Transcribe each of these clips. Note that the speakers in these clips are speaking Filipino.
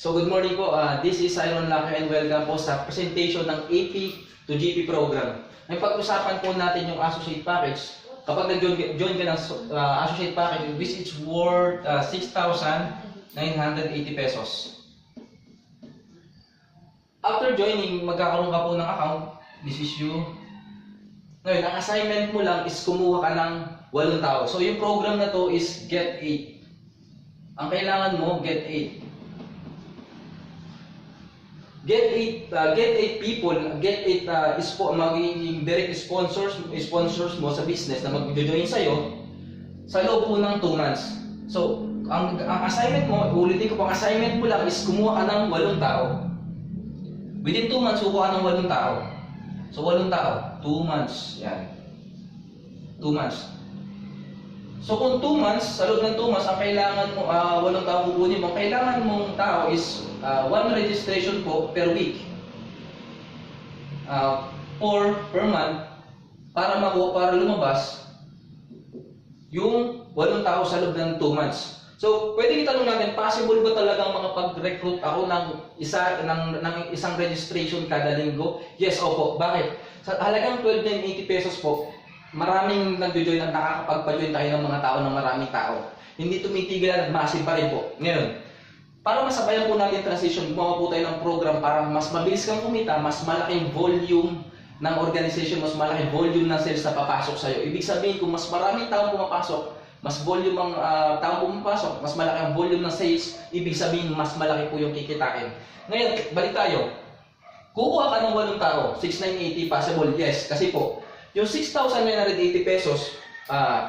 So good morning po, this is Iron Lacquer and welcome po sa presentation ng AP to GP program. May pag-usapan po natin yung associate package. Kapag nag-join ka ng associate package, this is worth 6,980 pesos. After joining, magkakaroon ka po ng account. This is you. Ngayon, ang assignment mo lang is kumuha ka ng 8 tao. So yung program na to is Get 8. Ang kailangan mo, Get 8. Get 8 people, Get 8 is po magiging direct sponsors mo sa business na mag-join sa'yo sa loob po ng 2 months. So, ang assignment mo, ulitin ko po, ang assignment mo lang is kumuha ka ng 8 tao. Within 2 months, kukuha ka ng 8 tao. So, 8 tao, 2 months, yan. 2 months. So, kung 2 months, sa loob ng 2 months, ang kailangan mo, 8 tao kukunin mo, ang kailangan mong tao is 1 registration po per week. 4 per month para lumabas yung 8 tao sa loob ng 2 months. So, pwede itanong natin, possible ba talagang makapag-recruit ako ng isang registration kada linggo? Yes, opo. Bakit? Sa halagang 12,980 pesos po, maraming nag-join at nakakapagpa-join tayo ng mga tao ng maraming tao. Hindi tumitigil at massive pa rin po. Ngayon, para masabayan po natin transition, gumawa po tayo ng program para mas mabilis kang kumita, mas malaking volume ng organization, mas malaking volume ng sales na papasok sa'yo. Ibig sabihin, kung mas maraming taong pumapasok, mas volume ang taong pumapasok, mas malaki ang volume ng sales, ibig sabihin, mas malaki po yung kikitain. Ngayon, balik tayo. Kukuha ka ng 8 tao, 6,980 possible, yes, kasi po, yung 6,980 pesos,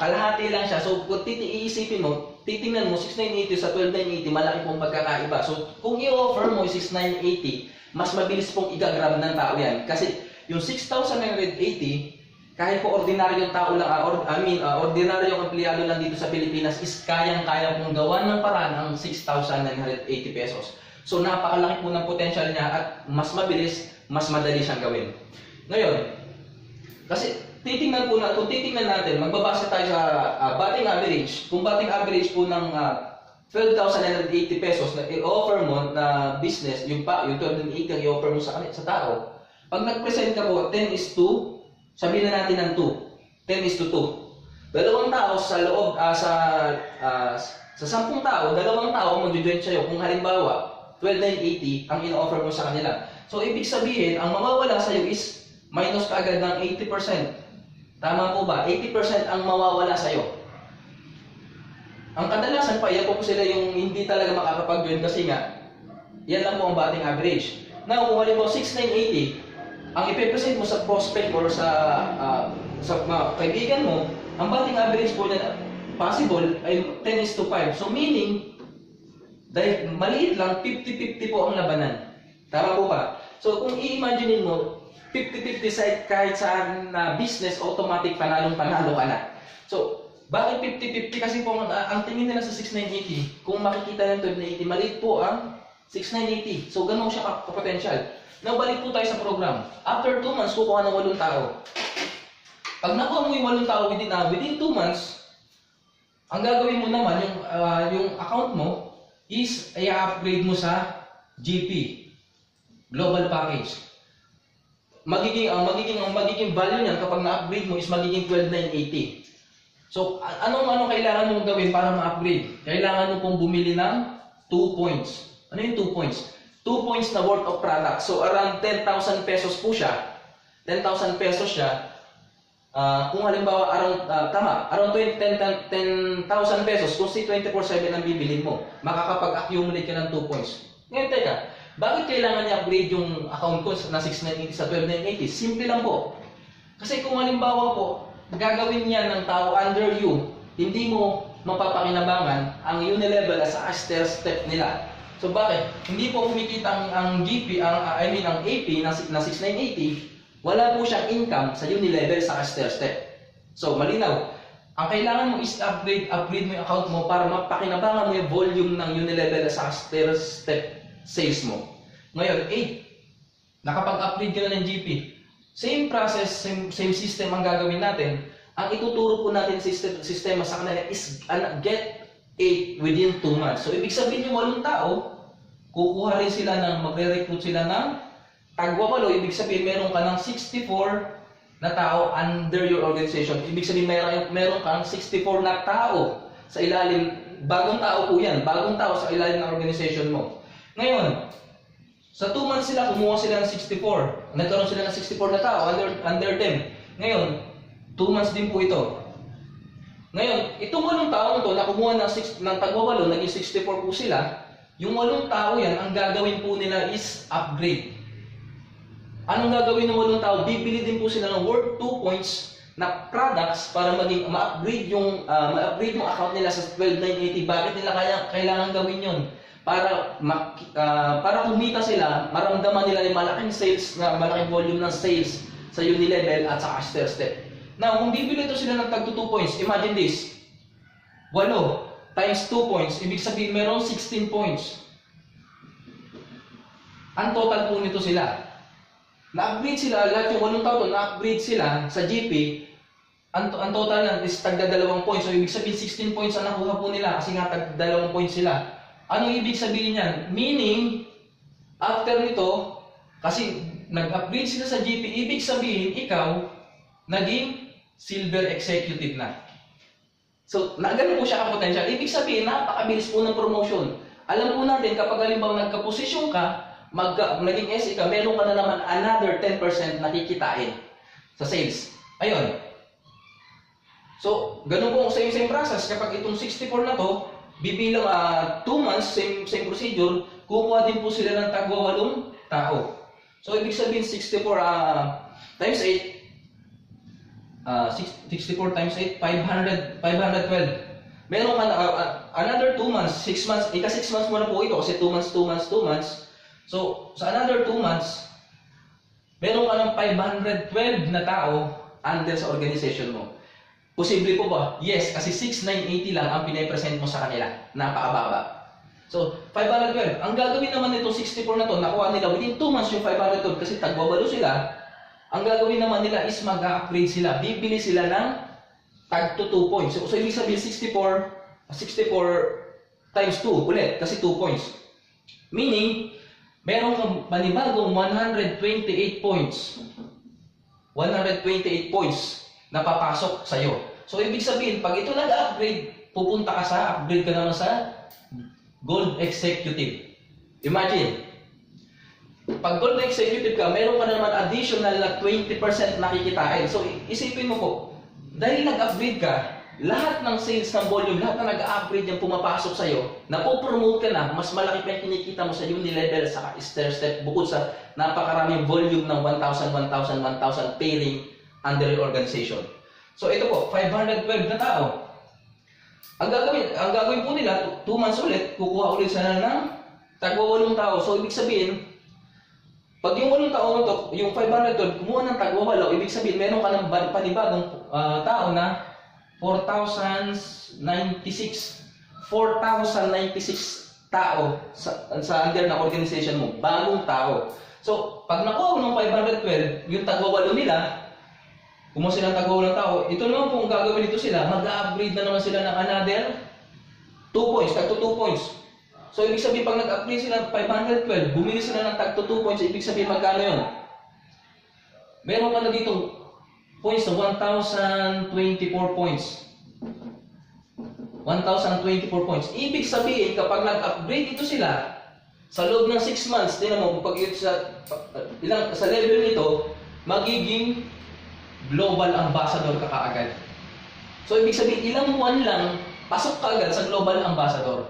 kalahati lang siya. So, kung iisipin mo, titingnan mo, 6,980 sa 12,980, malaki pong pagkakaiba. So, kung i-offer mo yung 6,980, mas mabilis pong i-grab ng tao yan. Kasi, yung 6,980, kahit po ordinaryong tao lang, ordinaryong empleyado lang dito sa Pilipinas, is kayang-kaya pong gawan ng paraan ang 6,980 pesos. So, napakalaki po ng potential niya at mas mabilis, mas madali siyang gawin. Ngayon, kasi kung titingnan natin, magbabase tayo sa batting average. Kung batting average po ng 12,980 pesos na i-offer mo na business, yung 12,980 ang i-offer mo sa tao, pag nag-present ka po, 10:2, sabihin na natin ng 2. 10:2. Dalawang tao sa loob, sa 10 tao, dalawang tao mag-join sa'yo. Kung halimbawa, 12,980 ang in-offer mo sa kanila. So, ibig sabihin, ang mawawala sa'yo is minus ka agad ng 80%. Tama po ba? 80% ang mawawala sa'yo. Ang kadalasan pa, yan po sila yung hindi talaga makakapag-join kasi nga, yan lang po ang batting average. Now, kung halimbawa 6,980, ang ipipresent mo sa prospect or sa mga kaibigan mo, ang batting average po na possible ay 10:5. So meaning, dahil maliit lang, 50-50 po ang labanan. Tama po ba? So kung i-imagine mo, 50-50 side kahit saan na business, automatic panalong-panalo ka na. So, bakit 50-50? Kasi po ang tingin nila sa 6,980, kung makikita ng 12,980, maliit po ang 6,980. So, ganun siya ka-potential. Now, balik po tayo sa program. After 2 months, kukuha ng 8 tao. Pag nakuha mo yung 8 tao within 2 months, ang gagawin mo naman, yung account mo, is i-upgrade mo sa GP, Global Package. Magiging value niyan kapag na-upgrade mo is magiging 12,980. So, anong kailangan mong gawin para ma-upgrade? Kailangan mo pong bumili ng 2 points. Ano yung 2 points? 2 points na worth of product. So, around 10,000 pesos po siya. 10,000 pesos siya. Kung halimbawa, around 10,000 pesos, kung si 24/7 ang bibilin mo, makakapag-accumulate ka ng 2 points. Ngayon, teka, bakit kailangan i-upgrade yung account ko na 6,980 sa 12,980? Simple lang po. Kasi kung halimbawa po, gagawin niya ng tao under you, hindi mo mapapakinabangan ang Unilevel as a step nila. So bakit? Hindi po kumikita ang GP, ang AP na 6,980, wala po siyang income sa Unilevel sa step. So malinaw. Ang kailangan mo is upgrade mo yung account mo para mapakinabangan mo yung volume ng Unilevel sa step sales mo. Ngayon, 8. Nakapag-upgrade ka na ng GP. Same process, same system ang gagawin natin. Ang ituturo po natin sistema sa kanila is get 8 within 2 months. So, ibig sabihin yung 8 tao, kukuha rin sila magre-recruit sila ng tagwawalo. Ibig sabihin, meron ka ng 64 na tao under your organization. Ibig sabihin, meron kang 64 na tao sa ilalim, bagong tao po yan, bagong tao sa ilalim ng organization mo. Ngayon, sa 2 months sila, kumuha sila ng 64. Nagkaroon sila ng 64 na tao under them. Ngayon, 2 months din po ito. Ngayon, itong 8 tao to na kumuha ng tagwawalo, naging 64 po sila. Yung 8 tao yan, ang gagawin po nila is upgrade. Anong gagawin ng 8 tao? Bibili din po sila ng worth 2 points na products para maging ma-upgrade yung account nila sa 12,980. Bakit nila kailangan gawin yun? Para kumita sila, maramdaman nila yung malaking volume ng sales sa Unilevel at sa StairStep. Now, kung bibili ito sila ng tag 2 points, imagine this. 8 times 2 points, ibig sabihin meron 16 points. Ang total po nito sila. Na-upgrade sila, lahat yung 8 tao na-upgrade sila sa GP, ang total na is tagda 2 points. So, ibig sabihin 16 points ang nakuha po nila kasi nga tagda 2 points sila. Ano ibig sabihin yan? Meaning, after nito, kasi nag-upgrade sila sa GP, ibig sabihin, ikaw, naging silver executive na. So, ganun po siya ka-potential. Ibig sabihin, napakabilis po ng promotion. Alam po natin, kapag halimbawa nagka-posisyon ka, naging SE ka, meron ka na naman another 10% na kikitain sa sales. Ayun. So, ganun po same process. Kapag itong 64 na to, bibilang 2 months, same procedure, kukuha din po sila ng tagwa 8 tao. So, ibig sabihin 64 times 8, 64 times 8, 512. Meron ka na another 2 months, 6 months, ika 6 months mo na po ito kasi 2 months, 2 months, 2 months. So, sa another 2 months, meron ka ng 512 na tao under sa organization mo. Posible po ba? Yes, kasi 6,980 lang ang pinapresent mo sa kanila. Napakababa. So, 512. Ang gagawin naman nito 64 na to, nakuha nila within 2 months yung 512 kasi tagwawalo sila. Ang gagawin naman nila is mag-upgrade sila. Bibili sila ng tag to 2 points. So ibig sabihin 64 times 2 ulit kasi 2 points. Meaning, meron kang panibagong 128 points. 128 points na papasok sa'yo. So ibig sabihin, pag ito nag-upgrade, pupunta ka upgrade ka naman sa Gold Executive. Imagine, pag Gold Executive ka, meron ka naman additional na 20% nakikitain. So, isipin mo po, dahil nag-upgrade ka, lahat ng sales ng volume, lahat na nag-upgrade yung pumapasok sa'yo, napopromote ka na, mas malaki pa yung kinikita mo sa Unilevel, sa StairStep, bukod sa napakaraming volume ng 1,000 pairing under your organization. So, ito po, 512 na tao. Ang gagawin po nila, 2 months ulit, kukuha ulit sila ng tagwa 8 tao. So, ibig sabihin, pag yung 8 tao na to, yung 512, kumuha ng tagwa 8, ibig sabihin, meron ka ng panibagong tao na 4,096 tao sa under ng organization mo, bagong tao. So, pag nakuha mo ng 512, yung tagwa 8 nila, kumuha sila ng tagwa 8 tao, ito naman po ang gagawin dito sila, mag-upgrade na naman sila ng another 2 points, tag to 2 points. So, ibig sabihin, pag nag-upgrade sila ng 512, bumili sila ng tag to 2 points, ibig sabihin, magkano yun? Meron ka na dito points na 1,024 points. 1,024 points. Ibig sabihin, kapag nag-upgrade ito sila, sa loob ng 6 months, tingnan mo, pag sa level nito, magiging global ambassador ka kaagad. So, ibig sabihin, ilang buwan lang, pasok ka agad sa global ambassador.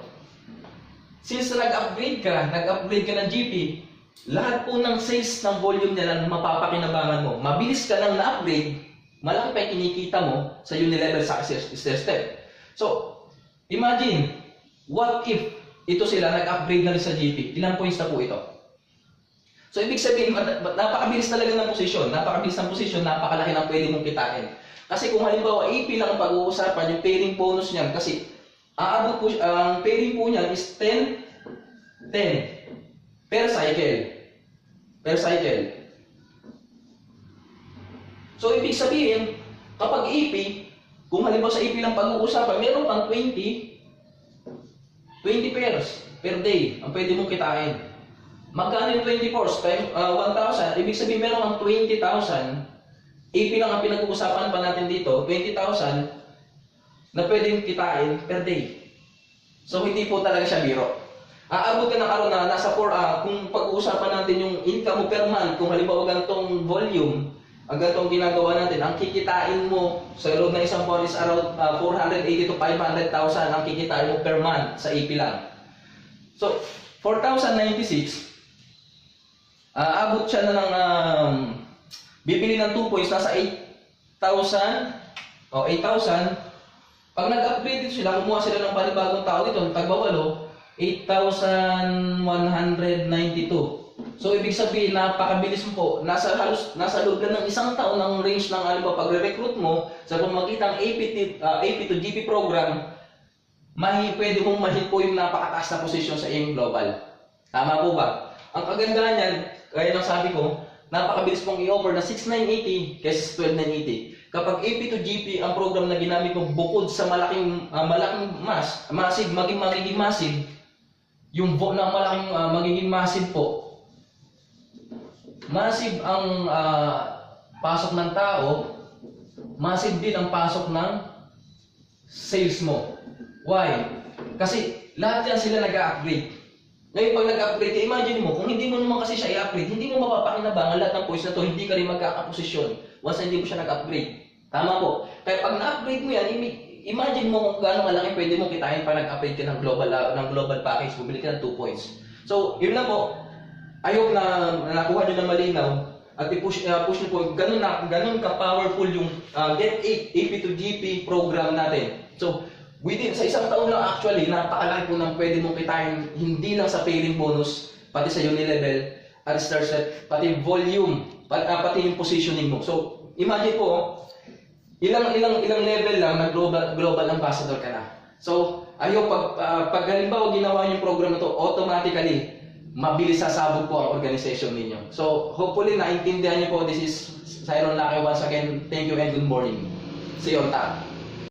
Since nag-upgrade ka ng GP, lahat po ng sales ng volume niya na mapapakinabangan mo, mabilis ka lang na-upgrade, malaki pa yung kinikita mo sa Unilevel sa StairStep. So, imagine, what if ito sila nag-upgrade na rin sa GP? Ilang points na po ito? So, ibig sabihin, napakabilis talaga ng posisyon, napakalaki ng pwede mong kitain. Kasi kung halimbawa, AP lang ang pag-uusapan, yung pairing bonus niyan, kasi ang pairing po niyan is 10 per cycle. So, ibig sabihin, kapag AP, kung halimbawa sa AP lang pag-uusapan, meron kang 20 pairs. per day ang pwede mong kitain. Magkano yung 24 times 1,000? Ibig sabihin meron kang 20,000. AP lang ang pinag-uusapan pa natin dito, 20,000 na pwedeng kitain per day. So hindi po talaga siya biro. Aabot ka ng araw na nasa 4, kung pag-uusapan natin yung income mo per month, kung halimbawa ganitong volume, ang ganitong ginagawa natin, ang kikitain mo sa loob ng isang buwan is around 480 to 500,000 ang kikitain mo per month sa AP lang. So, 4,096, aabot siya na ng, bibili ng 2 points, nasa 8,000, o 8,000, pag nag-upgrade dito sila, kumuha sila ng panibagong tao dito, tagbawalo, 8,192. So, ibig sabihin, napakabilis mo po. Nasa loob lang ng isang taon ng range ng pagre-recruit mo sa pamagitan ng AP to GP program, pwede mong mahit po yung napakataas na posisyon sa AM Global. Tama po ba? Ang kagandahan niyan, gaya ng sabi ko, napakabilis mong i-offer na 6,980 kaysa 12,980. Kapag AP to GP ang program na ginamit mo bukod sa maging massive, yung magiging massive po, massive ang pasok ng tao, massive din ang pasok ng sales mo. Why? Kasi lahat yan sila nag-upgrade. Ngayon pag nag-upgrade, imagine mo, kung hindi mo naman kasi siya i-upgrade, hindi mo mapapakinabangan lahat ng points na to, hindi ka rin magkakaposisyon once na hindi mo siya nag-upgrade. Tama po. Kaya pag na-upgrade mo yan, imagine mo kung gaano kalaki pwede mo kitain pa nag-upgrade ka ng global package, bumili ka ng 2 points. So, yun lang po. I hope na nakuha nyo ng malinaw at i-push nyo po, ganun ka-powerful yung Get 8 AP to GP program natin. So, sa isang taon lang actually, napakalaki po ng pwede mong kitain, hindi lang sa pairing bonus, pati sa uni-level, at star set, pati volume, pati yung positioning mo. So, imagine po, ilang level lang na global ambassador ka na. So, ayaw pag halimbawa ginawa yung program na to, automatically, mabilis sasabog po ang organization ninyo. So, hopefully, naintindihan niyo po. This is Siron Lake once again. Thank you and good morning. See you on top.